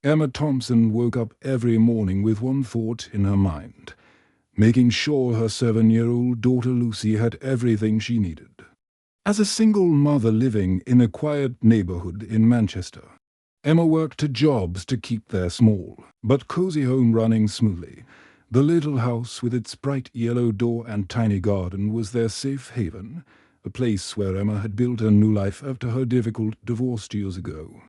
Emma Thompson woke up every morning with one thought in her mind: making sure her 7-year-old daughter Lucy had everything she needed. As a single mother living in a quiet neighborhood in Manchester, Emma worked jobs to keep their small but cozy home running smoothly. The little house with its bright yellow door and tiny garden was their safe haven, a place where Emma had built a new life after her difficult divorce years ago.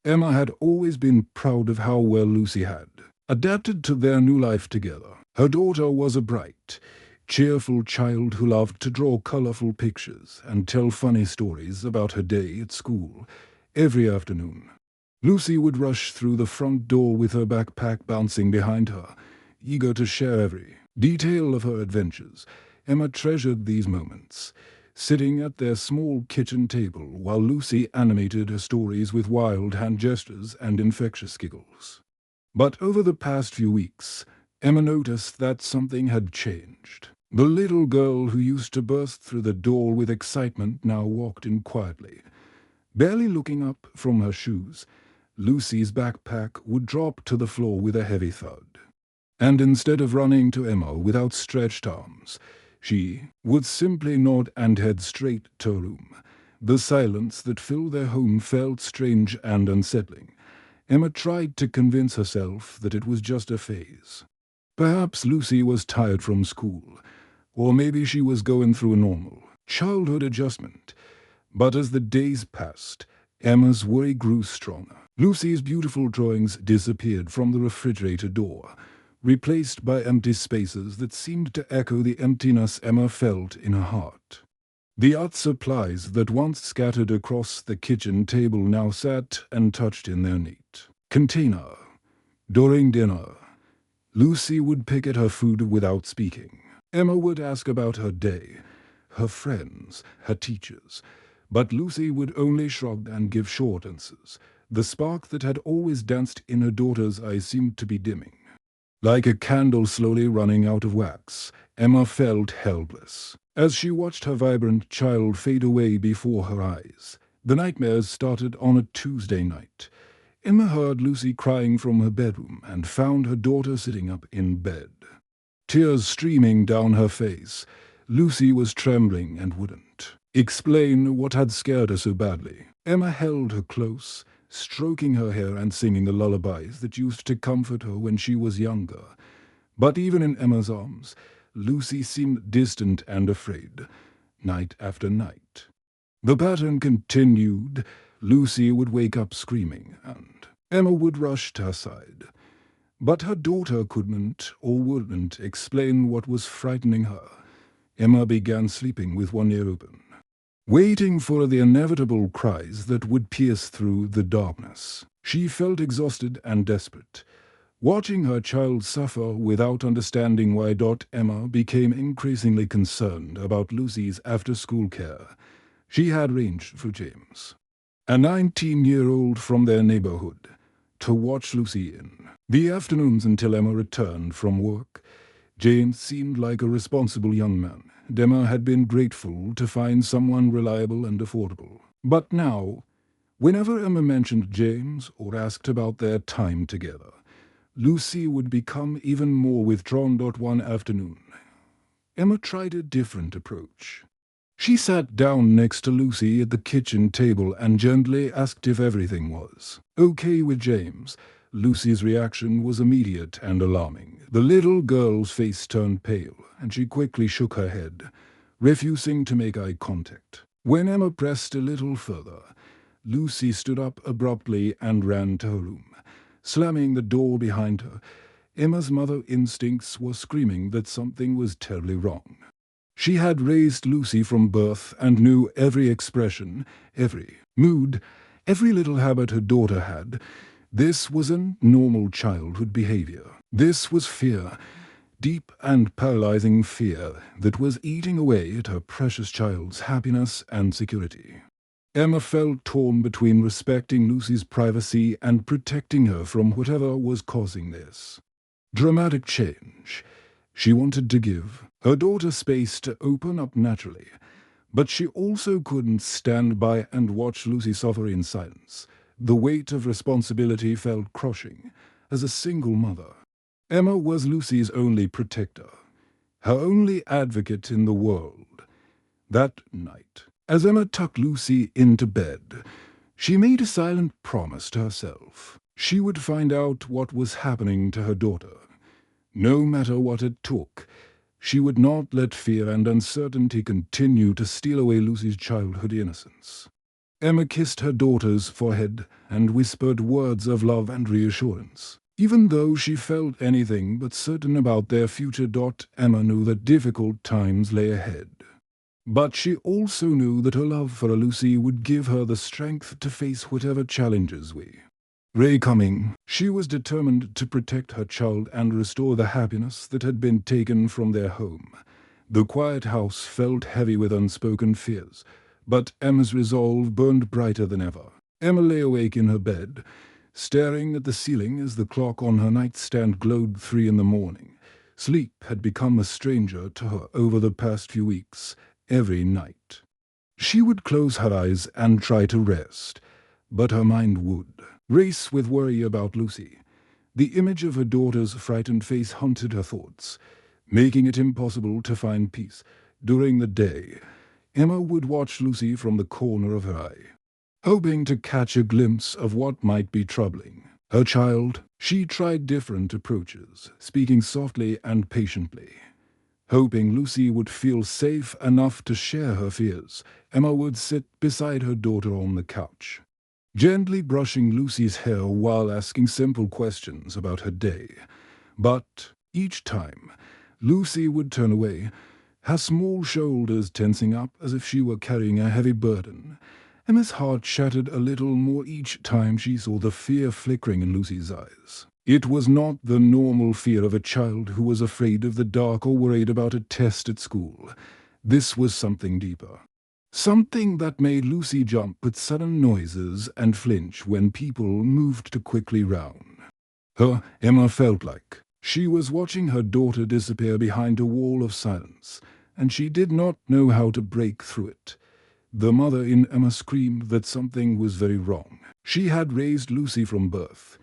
Emma had always been proud of how well Lucy had adapted to their new life together. Her daughter was a bright, cheerful child who loved to draw colorful pictures and tell funny stories about her day at school every afternoon. Lucy would rush through the front door with her backpack bouncing behind her, eager to share every detail of her adventures. Emma treasured these moments, sitting at their small kitchen table while Lucy animated her stories with wild hand gestures and infectious giggles. But over the past few weeks, Emma noticed that something had changed. The little girl who used to burst through the door with excitement now walked in quietly. Barely looking up from her shoes, Lucy's backpack would drop to the floor with a heavy thud. And instead of running to Emma with outstretched arms, she would simply nod and head straight to her room. The silence that filled their home felt strange and unsettling. Emma tried to convince herself that it was just a phase. Perhaps Lucy was tired from school, or maybe she was going through a normal childhood adjustment. But as the days passed, Emma's worry grew stronger. Lucy's beautiful drawings disappeared from the refrigerator door, replaced by empty spaces that seemed to echo the emptiness Emma felt in her heart. The art supplies that once scattered across the kitchen table now sat untouched in their neat container. During dinner, Lucy would pick at her food without speaking. Emma would ask about her day, her friends, her teachers, but Lucy would only shrug and give short answers. The spark that had always danced in her daughter's eyes seemed to be dimming. Like a candle slowly running out of wax, Emma felt helpless. As she watched her vibrant child fade away before her eyes, the nightmares started on a Tuesday night. Emma heard Lucy crying from her bedroom and found her daughter sitting up in bed. Tears streaming down her face, Lucy was trembling and wouldn't explain what had scared her so badly. Emma held her close, stroking her hair and singing the lullabies that used to comfort her when she was younger. But even in Emma's arms, Lucy seemed distant and afraid, night after night. The pattern continued. Lucy would wake up screaming, and Emma would rush to her side. But her daughter couldn't or wouldn't explain what was frightening her. Emma began sleeping with one ear open, waiting for the inevitable cries that would pierce through the darkness. She felt exhausted and desperate, watching her child suffer without understanding why. Emma became increasingly concerned about Lucy's after-school care. She had arranged for James, a 19-year-old from their neighborhood, to watch Lucy in the afternoons until Emma returned from work. James seemed like a responsible young man. Emma had been grateful to find someone reliable and affordable. But now, whenever Emma mentioned James or asked about their time together, Lucy would become even more withdrawn. One afternoon, Emma tried a different approach. She sat down next to Lucy at the kitchen table and gently asked if everything was okay with James. Lucy's reaction was immediate and alarming. The little girl's face turned pale, and she quickly shook her head, refusing to make eye contact. When Emma pressed a little further, Lucy stood up abruptly and ran to her room, slamming the door behind her. Emma's mother instincts were screaming that something was terribly wrong. She had raised Lucy from birth and knew every expression, every mood, every little habit her daughter had. This wasn't normal childhood behavior. This was fear, deep and paralyzing fear that was eating away at her precious child's happiness and security. Emma felt torn between respecting Lucy's privacy and protecting her from whatever was causing this dramatic change. She wanted to give her daughter space to open up naturally, but she also couldn't stand by and watch Lucy suffer in silence. The weight of responsibility felt crushing. As a single mother, Emma was Lucy's only protector, her only advocate in the world. That night, as Emma tucked Lucy into bed, she made a silent promise to herself. She would find out what was happening to her daughter. No matter what it took, she would not let fear and uncertainty continue to steal away Lucy's childhood innocence. Emma kissed her daughter's forehead and whispered words of love and reassurance. Even though she felt anything but certain about their future, Emma knew that difficult times lay ahead. But she also knew that her love for Lucy would give her the strength to face whatever challenges were coming. She was determined to protect her child and restore the happiness that had been taken from their home. The quiet house felt heavy with unspoken fears, but Emma's resolve burned brighter than ever. Emma lay awake in her bed, staring at the ceiling as the clock on her nightstand glowed 3 in the morning. Sleep had become a stranger to her over the past few weeks. Every night she would close her eyes and try to rest, but her mind would race with worry about Lucy. The image of her daughter's frightened face haunted her thoughts, making it impossible to find peace. During the day, Emma would watch Lucy from the corner of her eye, hoping to catch a glimpse of what might be troubling her child. She tried different approaches, speaking softly and patiently, hoping Lucy would feel safe enough to share her fears. Emma would sit beside her daughter on the couch, gently brushing Lucy's hair while asking simple questions about her day. But each time, Lucy would turn away, her small shoulders tensing up as if she were carrying a heavy burden. Emma's heart shattered a little more each time she saw the fear flickering in Lucy's eyes. It was not the normal fear of a child who was afraid of the dark or worried about a test at school. This was something deeper. Something that made Lucy jump with sudden noises and flinch when people moved too quickly round her. Emma felt like she was watching her daughter disappear behind a wall of silence, and she did not know how to break through it. The mother in Emma screamed that something was very wrong. She had raised Lucy from birth,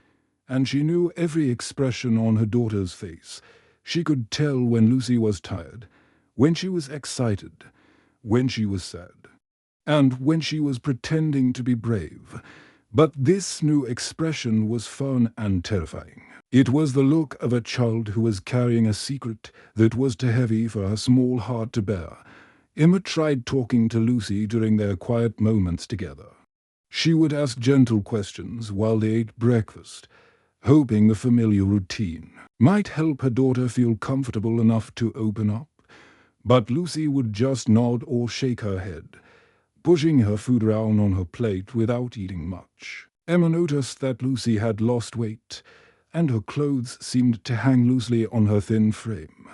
and she knew every expression on her daughter's face. She could tell when Lucy was tired, when she was excited, when she was sad, and when she was pretending to be brave. But this new expression was fun and terrifying. It was the look of a child who was carrying a secret that was too heavy for her small heart to bear. Emma tried talking to Lucy during their quiet moments together. She would ask gentle questions while they ate breakfast, hoping the familiar routine might help her daughter feel comfortable enough to open up. But Lucy would just nod or shake her head, pushing her food around on her plate without eating much. Emma noticed that Lucy had lost weight, and her clothes seemed to hang loosely on her thin frame.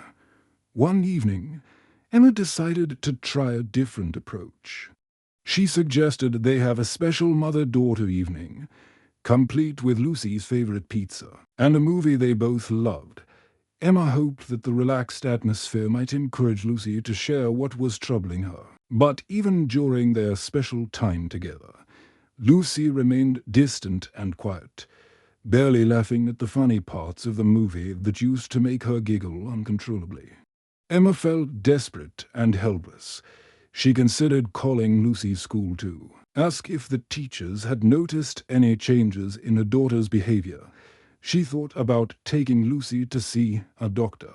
One evening, Emma decided to try a different approach. She suggested they have a special mother-daughter evening, complete with Lucy's favorite pizza and a movie they both loved. Emma hoped that the relaxed atmosphere might encourage Lucy to share what was troubling her. But even during their special time together, Lucy remained distant and quiet, barely laughing at the funny parts of the movie that used to make her giggle uncontrollably. Emma felt desperate and helpless. She considered calling Lucy's school to ask if the teachers had noticed any changes in her daughter's behavior. She thought about taking Lucy to see a doctor,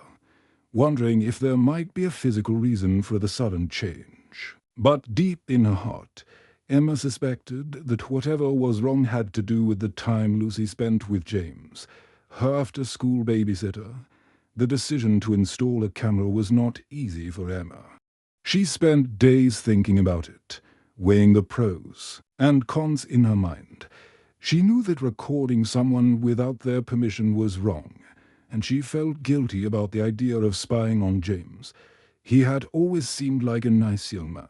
wondering if there might be a physical reason for the sudden change. But deep in her heart, Emma suspected that whatever was wrong had to do with the time Lucy spent with James, her after-school babysitter. The decision to install a camera was not easy for Emma. She spent days thinking about it, weighing the pros and cons in her mind. She knew that recording someone without their permission was wrong, and she felt guilty about the idea of spying on James. He had always seemed like a nice young man,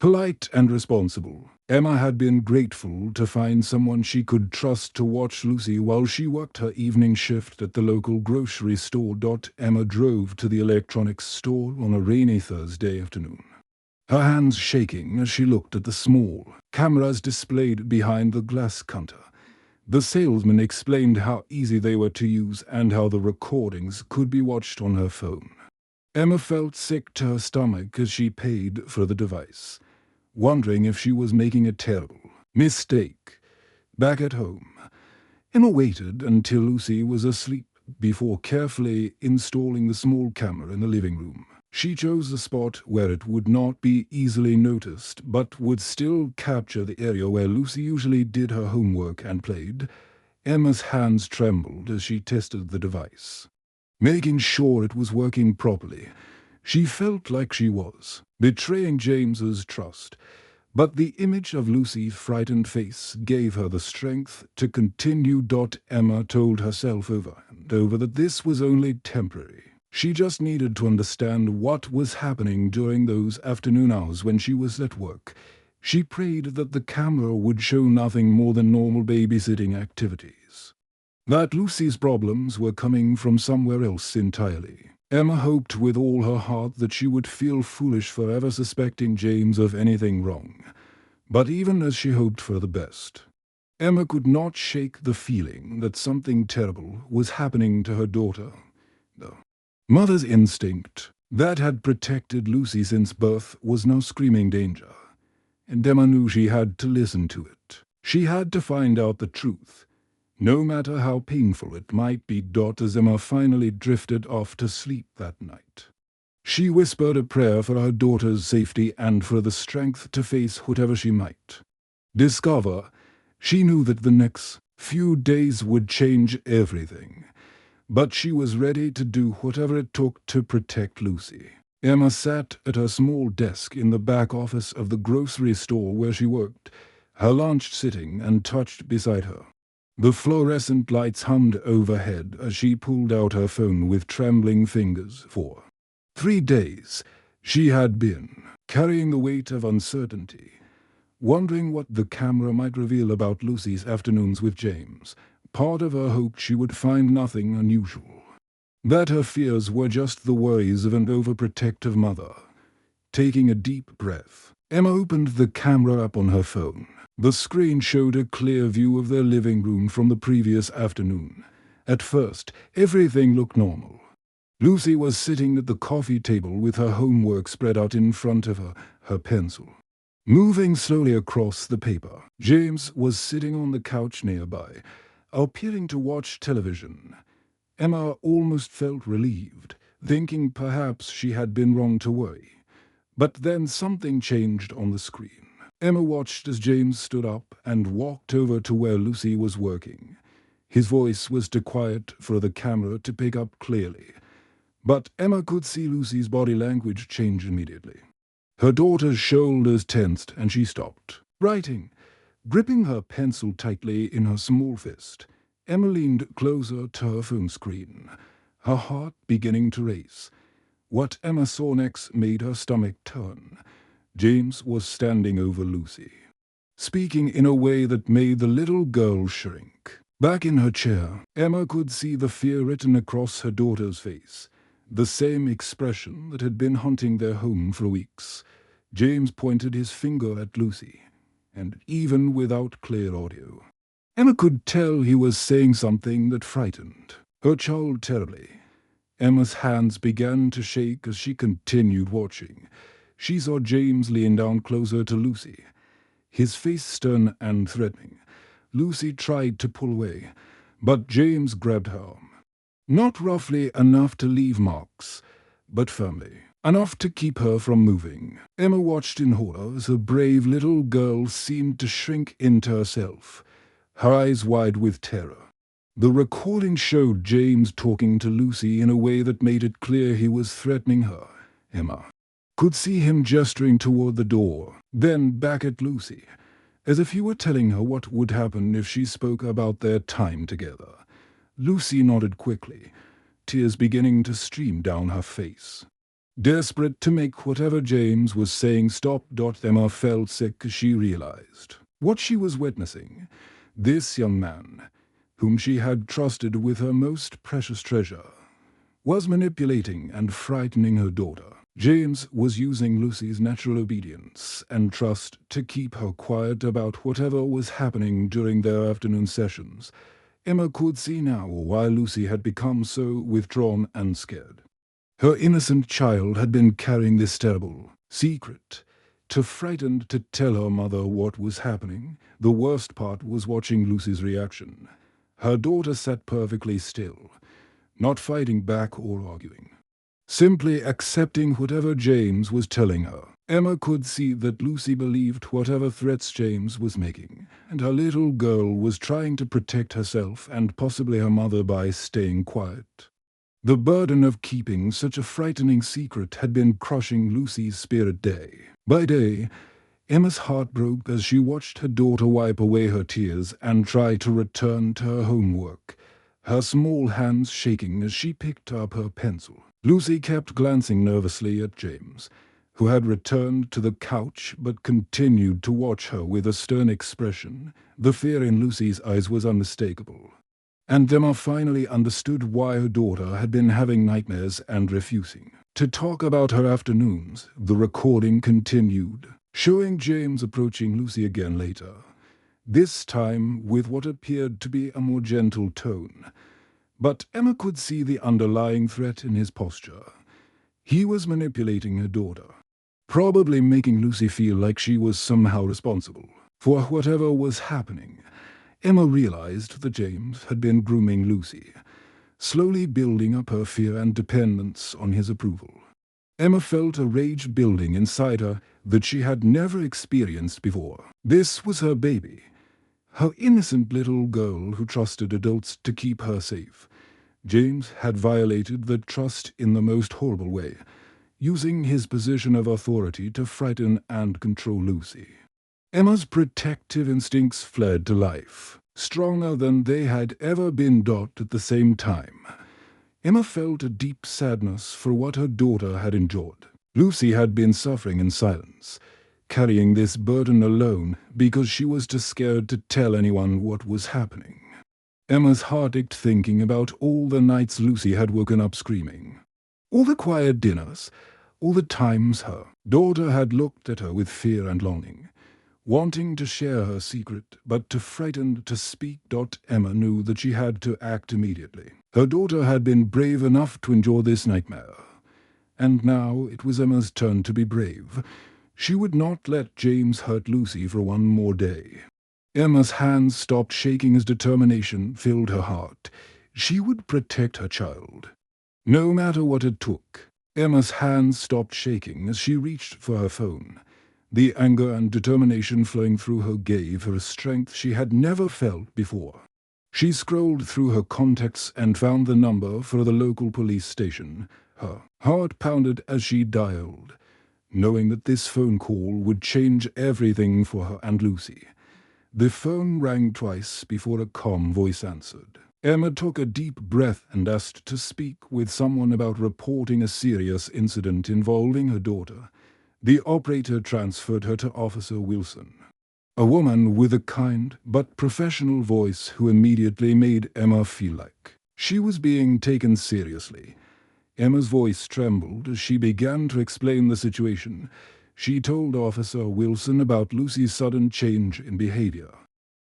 polite and responsible. Emma had been grateful to find someone she could trust to watch Lucy while she worked her evening shift at the local grocery store. Emma drove to the electronics store on a rainy Thursday afternoon. her hands shaking as she looked at the small cameras displayed behind the glass counter. The salesman explained how easy they were to use and how the recordings could be watched on her phone. Emma felt sick to her stomach as she paid for the device, wondering if she was making a terrible mistake. Back at home, Emma waited until Lucy was asleep before carefully installing the small camera in the living room. She chose a spot where it would not be easily noticed, but would still capture the area where Lucy usually did her homework and played. Emma's hands trembled as she tested the device, making sure it was working properly. She felt like she was betraying James's trust, but the image of Lucy's frightened face gave her the strength to continue. Emma told herself over and over that this was only temporary. She just needed to understand what was happening during those afternoon hours when she was at work. She prayed that the camera would show nothing more than normal babysitting activities, that Lucy's problems were coming from somewhere else entirely. Emma hoped with all her heart that she would feel foolish for ever suspecting James of anything wrong. But even as she hoped for the best, Emma could not shake the feeling that something terrible was happening to her daughter. The mother's instinct that had protected Lucy since birth was now screaming danger, and Emma knew she had to listen to it. She had to find out the truth, no matter how painful it might be. As Emma finally drifted off to sleep that night, she whispered a prayer for her daughter's safety and for the strength to face whatever she might discover. She knew that the next few days would change everything, but she was ready to do whatever it took to protect Lucy. Emma sat at her small desk in the back office of the grocery store where she worked, her lunch sitting untouched beside her. The fluorescent lights hummed overhead as she pulled out her phone with trembling fingers. For 3 days, she had been carrying the weight of uncertainty, wondering what the camera might reveal about Lucy's afternoons with James. Part of her hoped she would find nothing unusual, that her fears were just the worries of an overprotective mother. Taking a deep breath, Emma opened the camera app on her phone. The screen showed a clear view of their living room from the previous afternoon. At first, everything looked normal. Lucy was sitting at the coffee table with her homework spread out in front of her, her pencil moving slowly across the paper. James was sitting on the couch nearby, appearing to watch television. Emma almost felt relieved, thinking perhaps she had been wrong to worry. But then something changed on the screen. Emma watched as James stood up and walked over to where Lucy was working. His voice was too quiet for the camera to pick up clearly, but Emma could see Lucy's body language change immediately. Her daughter's shoulders tensed and she stopped writing, gripping her pencil tightly in her small fist. Emma leaned closer to her phone screen, her heart beginning to race. What Emma saw next made her stomach turn. James was standing over Lucy, speaking in a way that made the little girl shrink. Back in her chair, Emma could see the fear written across her daughter's face, the same expression that had been haunting their home for weeks. James pointed his finger at Lucy, and even without clear audio, Emma could tell he was saying something that frightened her child terribly. Emma's hands began to shake as she continued watching. She saw James lean down closer to Lucy, his face stern and threatening. Lucy tried to pull away, but James grabbed her arm. Not roughly enough to leave marks, but firmly enough to keep her from moving. Emma watched in horror as the brave little girl seemed to shrink into herself, her eyes wide with terror. The recording showed James talking to Lucy in a way that made it clear he was threatening her. Emma could see him gesturing toward the door, then back at Lucy, as if he were telling her what would happen if she spoke about their time together. Lucy nodded quickly, tears beginning to stream down her face. Desperate to make whatever James was saying stop. Emma felt sick as she realized what she was witnessing. This young man, whom she had trusted with her most precious treasure, was manipulating and frightening her daughter. James was using Lucy's natural obedience and trust to keep her quiet about whatever was happening during their afternoon sessions. Emma could see now why Lucy had become so withdrawn and scared. Her innocent child had been carrying this terrible secret. Too frightened to tell her mother what was happening, the worst part was watching Lucy's reaction. Her daughter sat perfectly still, not fighting back or arguing, simply accepting whatever James was telling her. Emma could see that Lucy believed whatever threats James was making, and her little girl was trying to protect herself and possibly her mother by staying quiet. The burden of keeping such a frightening secret had been crushing Lucy's spirit day by day. Emma's heart broke as she watched her daughter wipe away her tears and try to return to her homework, her small hands shaking as she picked up her pencil. Lucy kept glancing nervously at James, who had returned to the couch but continued to watch her with a stern expression. The fear in Lucy's eyes was unmistakable, and Emma finally understood why her daughter had been having nightmares and refusing to talk about her afternoons. The recording continued, showing James approaching Lucy again later, this time with what appeared to be a more gentle tone. But Emma could see the underlying threat in his posture. He was manipulating her daughter, probably making Lucy feel like she was somehow responsible for whatever was happening. Emma realized that James had been grooming Lucy, slowly building up her fear and dependence on his approval. Emma felt a rage building inside her that she had never experienced before. This was her baby, her innocent little girl who trusted adults to keep her safe. James had violated that trust in the most horrible way, using his position of authority to frighten and control Lucy. Emma's protective instincts fled to life, stronger than they had ever been at the same time. Emma felt a deep sadness for what her daughter had endured. Lucy had been suffering in silence, carrying this burden alone because she was too scared to tell anyone what was happening. Emma's heart ached thinking about all the nights Lucy had woken up screaming, all the quiet dinners, all the times her daughter had looked at her with fear and longing, wanting to share her secret, but too frightened to speak. Emma knew that she had to act immediately. Her daughter had been brave enough to endure this nightmare, and now it was Emma's turn to be brave. She would not let James hurt Lucy for one more day. Emma's hands stopped shaking as determination filled her heart. She would protect her child, no matter what it took. Emma's hands stopped shaking as she reached for her phone. The anger and determination flowing through her gave her a strength she had never felt before. She scrolled through her contacts and found the number for the local police station. Her heart pounded as she dialed, knowing that this phone call would change everything for her and Lucy. The phone rang twice before a calm voice answered. Emma took a deep breath and asked to speak with someone about reporting a serious incident involving her daughter. The operator transferred her to Officer Wilson, a woman with a kind but professional voice who immediately made Emma feel like she was being taken seriously. Emma's voice trembled as she began to explain the situation. She told Officer Wilson about Lucy's sudden change in behavior,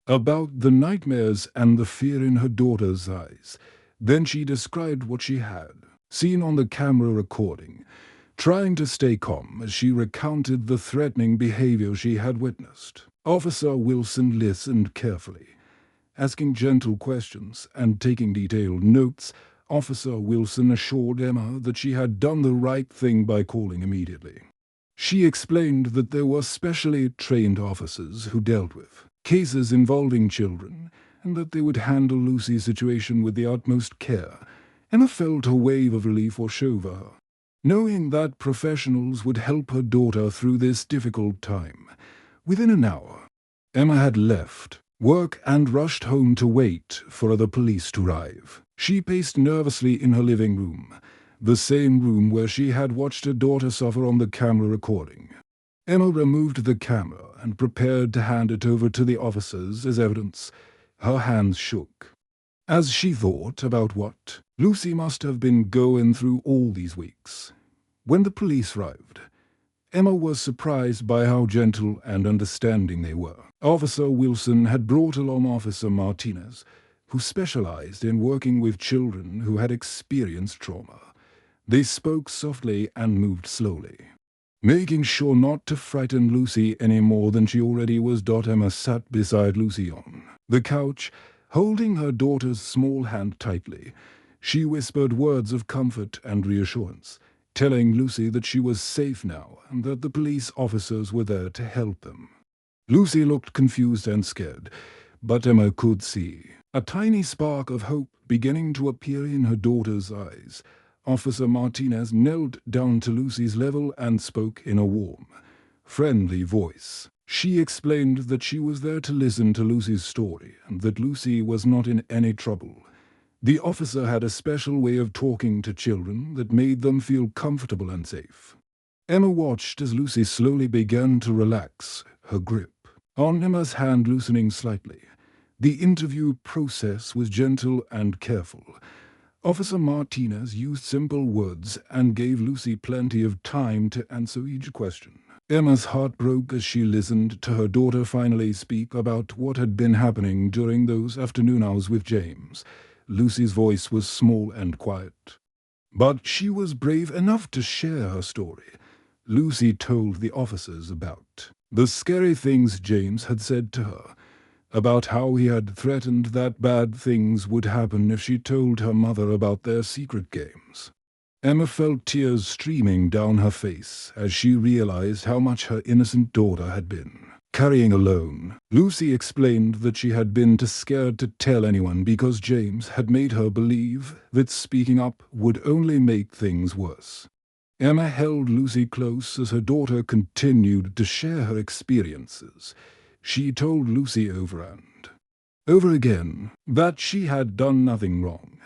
about the nightmares and the fear in her daughter's eyes. Then she described what she had seen on the camera recording, trying to stay calm as she recounted the threatening behavior she had witnessed. Officer Wilson listened carefully, asking gentle questions and taking detailed notes. Officer Wilson assured Emma that she had done the right thing by calling immediately. She explained that there were specially trained officers who dealt with cases involving children, and that they would handle Lucy's situation with the utmost care. Emma felt a wave of relief wash over her, knowing that professionals would help her daughter through this difficult time. Within an hour, Emma had left work and rushed home to wait for the police to arrive. She paced nervously in her living room, the same room where she had watched her daughter suffer on the camera recording. Emma removed the camera and prepared to hand it over to the officers as evidence. Her hands shook as she thought about what Lucy must have been going through all these weeks. When the police arrived, Emma was surprised by how gentle and understanding they were. Officer Wilson had brought along Officer Martinez, who specialized in working with children who had experienced trauma. They spoke softly and moved slowly, making sure not to frighten Lucy any more than she already was. Emma sat beside Lucy on the couch, holding her daughter's small hand tightly. She whispered words of comfort and reassurance, telling Lucy that she was safe now and that the police officers were there to help them. Lucy looked confused and scared, but Emma could see a tiny spark of hope beginning to appear in her daughter's eyes. Officer Martinez knelt down to Lucy's level and spoke in a warm, friendly voice. She explained that she was there to listen to Lucy's story and that Lucy was not in any trouble. The officer had a special way of talking to children that made them feel comfortable and safe. Emma watched as Lucy slowly began to relax, her grip on Emma's hand loosening slightly. The interview process was gentle and careful. Officer Martinez used simple words and gave Lucy plenty of time to answer each question. Emma's heart broke as she listened to her daughter finally speak about what had been happening during those afternoon hours with James. Lucy's voice was small and quiet, but she was brave enough to share her story. Lucy told the officers about the scary things James had said to her, about how he had threatened that bad things would happen if she told her mother about their secret games. Emma felt tears streaming down her face as she realized how much her innocent daughter had been carrying alone. Lucy explained that she had been too scared to tell anyone because James had made her believe that speaking up would only make things worse. Emma held Lucy close as her daughter continued to share her experiences. She told Lucy over and over again that she had done nothing wrong,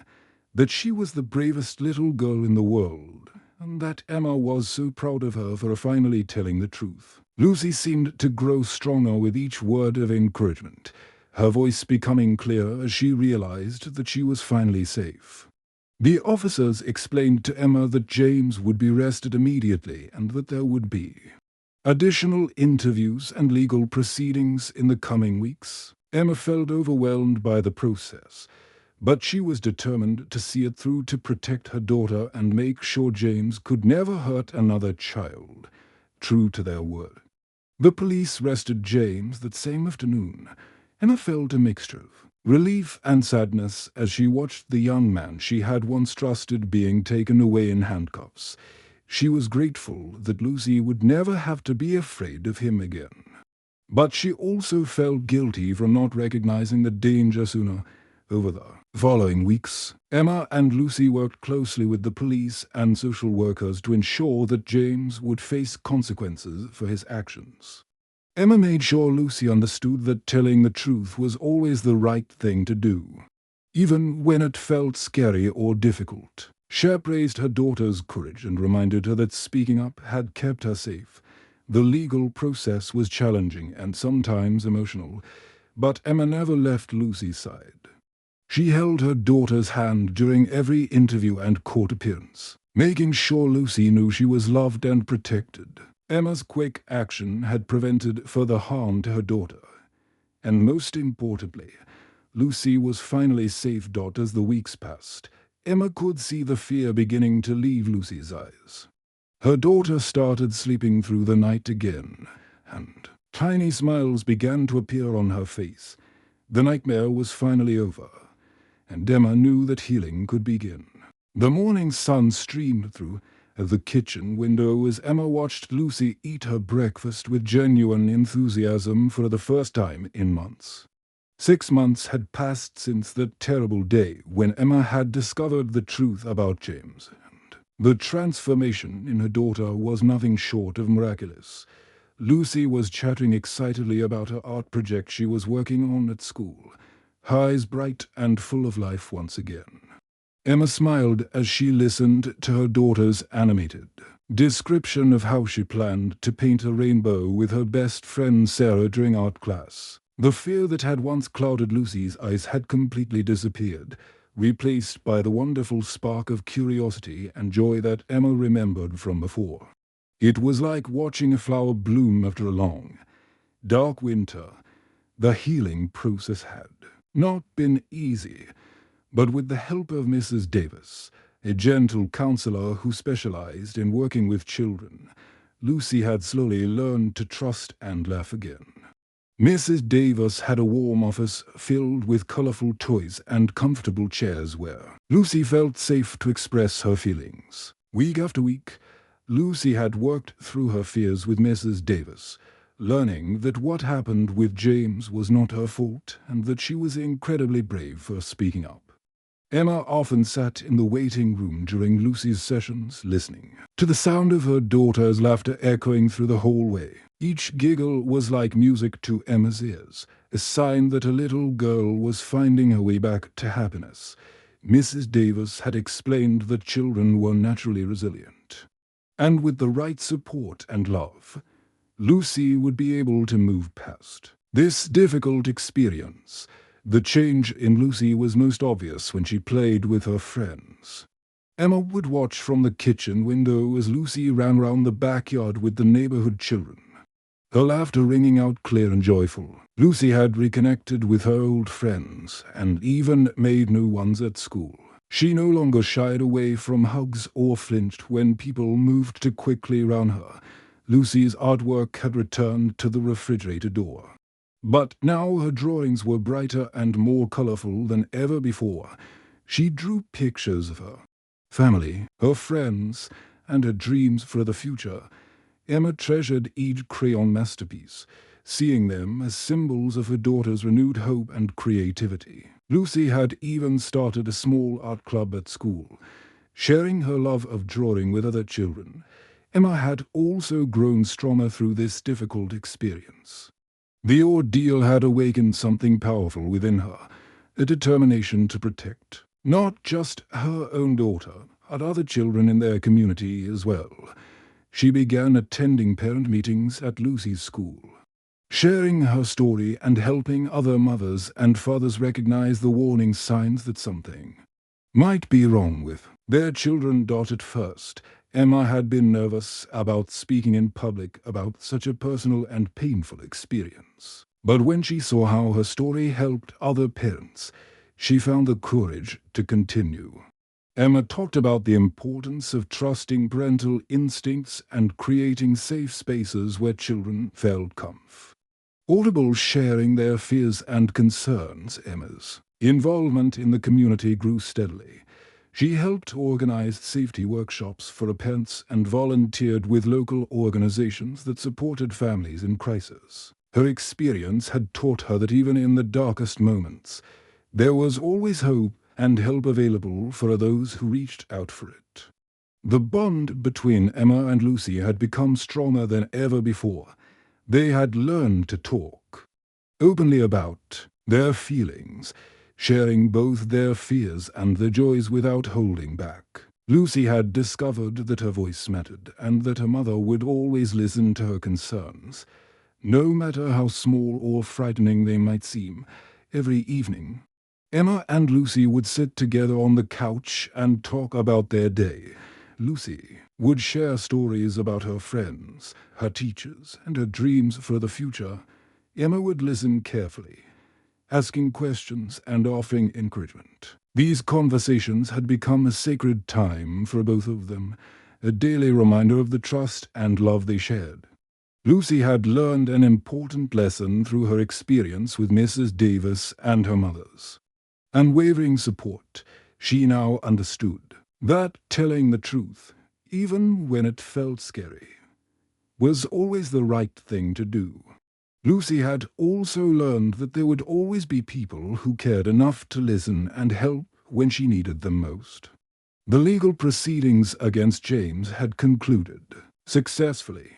that she was the bravest little girl in the world, and that Emma was so proud of her for finally telling the truth. Lucy seemed to grow stronger with each word of encouragement, her voice becoming clear as she realized that she was finally safe. The officers explained to Emma that James would be arrested immediately and that there would be additional interviews and legal proceedings in the coming weeks. Emma felt overwhelmed by the process, but she was determined to see it through to protect her daughter and make sure James could never hurt another child, true to their word. The police arrested James that same afternoon. Emma felt a mixture of relief and sadness as she watched the young man she had once trusted being taken away in handcuffs. She was grateful that Lucy would never have to be afraid of him again. But she also felt guilty for not recognizing the danger sooner. Over the following weeks, Emma and Lucy worked closely with the police and social workers to ensure that James would face consequences for his actions. Emma made sure Lucy understood that telling the truth was always the right thing to do, even when it felt scary or difficult. She praised her daughter's courage and reminded her that speaking up had kept her safe. The legal process was challenging and sometimes emotional, but Emma never left Lucy's side. She held her daughter's hand during every interview and court appearance, making sure Lucy knew she was loved and protected. Emma's quick action had prevented further harm to her daughter, and most importantly, Lucy was finally safe. As the weeks passed, Emma could see the fear beginning to leave Lucy's eyes. Her daughter started sleeping through the night again, and tiny smiles began to appear on her face. The nightmare was finally over, and Emma knew that healing could begin. The morning sun streamed through the kitchen window as Emma watched Lucy eat her breakfast with genuine enthusiasm for the first time in months. 6 months had passed since that terrible day when Emma had discovered the truth about James, and the transformation in her daughter was nothing short of miraculous. Lucy was chattering excitedly about her art project she was working on at school, her eyes bright and full of life once again. Emma smiled as she listened to her daughter's animated description of how she planned to paint a rainbow with her best friend Sarah during art class. The fear that had once clouded Lucy's eyes had completely disappeared, replaced by the wonderful spark of curiosity and joy that Emma remembered from before. It was like watching a flower bloom after a long, dark winter. The healing process had not been easy, but with the help of Mrs. Davis, a gentle counselor who specialized in working with children, Lucy had slowly learned to trust and laugh again. Mrs. Davis had a warm office filled with colorful toys and comfortable chairs where Lucy felt safe to express her feelings. Week after week, Lucy had worked through her fears with Mrs. Davis, learning that what happened with James was not her fault and that she was incredibly brave for speaking up. Emma often sat in the waiting room during Lucy's sessions, listening to the sound of her daughter's laughter echoing through the hallway. Each giggle was like music to Emma's ears, a sign that a little girl was finding her way back to happiness. Mrs. Davis had explained that children were naturally resilient, and with the right support and love, Lucy would be able to move past this difficult experience. The change in Lucy was most obvious when she played with her friends. Emma would watch from the kitchen window as Lucy ran round the backyard with the neighborhood children, her laughter ringing out clear and joyful. Lucy had reconnected with her old friends and even made new ones at school. She no longer shied away from hugs or flinched when people moved too quickly round her. Lucy's artwork had returned to the refrigerator door. But now her drawings were brighter and more colorful than ever before. She drew pictures of her family, her friends, and her dreams for the future. Emma treasured each crayon masterpiece, seeing them as symbols of her daughter's renewed hope and creativity. Lucy had even started a small art club at school, sharing her love of drawing with other children. Emma had also grown stronger through this difficult experience. The ordeal had awakened something powerful within her, a determination to protect not just her own daughter, but other children in their community as well. She began attending parent meetings at Lucy's school, sharing her story and helping other mothers and fathers recognize the warning signs that something might be wrong with their children. At first, Emma had been nervous about speaking in public about such a personal and painful experience. But when she saw how her story helped other parents, she found the courage to continue. Emma talked about the importance of trusting parental instincts and creating safe spaces where children felt comfortable sharing their fears and concerns. Emma's involvement in the community grew steadily. She helped organize safety workshops for parents and volunteered with local organizations that supported families in crisis. Her experience had taught her that even in the darkest moments, there was always hope and help available for those who reached out for it. The bond between Emma and Lucy had become stronger than ever before. They had learned to talk openly about their feelings, sharing both their fears and their joys without holding back. Lucy had discovered that her voice mattered and that her mother would always listen to her concerns, no matter how small or frightening they might seem. Every evening, Emma and Lucy would sit together on the couch and talk about their day. Lucy would share stories about her friends, her teachers, and her dreams for the future. Emma would listen carefully, asking questions and offering encouragement. These conversations had become a sacred time for both of them, a daily reminder of the trust and love they shared. Lucy had learned an important lesson through her experience with Mrs. Davis and her mothers. Unwavering support, she now understood that telling the truth, even when it felt scary, was always the right thing to do. Lucy had also learned that there would always be people who cared enough to listen and help when she needed them most. The legal proceedings against James had concluded successfully,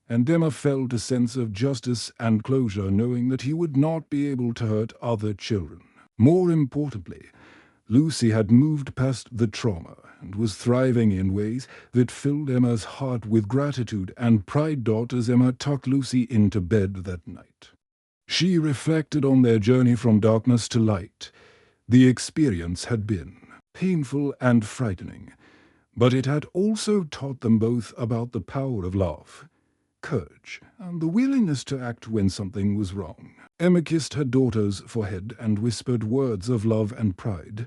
and Emma felt a sense of justice and closure knowing that he would not be able to hurt other children. More importantly, Lucy had moved past the trauma and was thriving in ways that filled Emma's heart with gratitude and pride. As Emma tucked Lucy into bed that night, she reflected on their journey from darkness to light. The experience had been painful and frightening, but it had also taught them both about the power of love, courage, and the willingness to act when something was wrong. Emma kissed her daughter's forehead and whispered words of love and pride,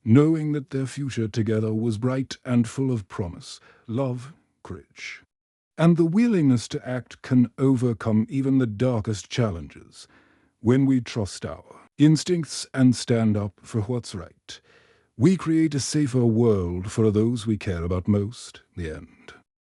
knowing that their future together was bright and full of promise, love, courage, and the willingness to act can overcome even the darkest challenges when we trust our instincts and stand up for what's right. We create a safer world for those we care about most. The end.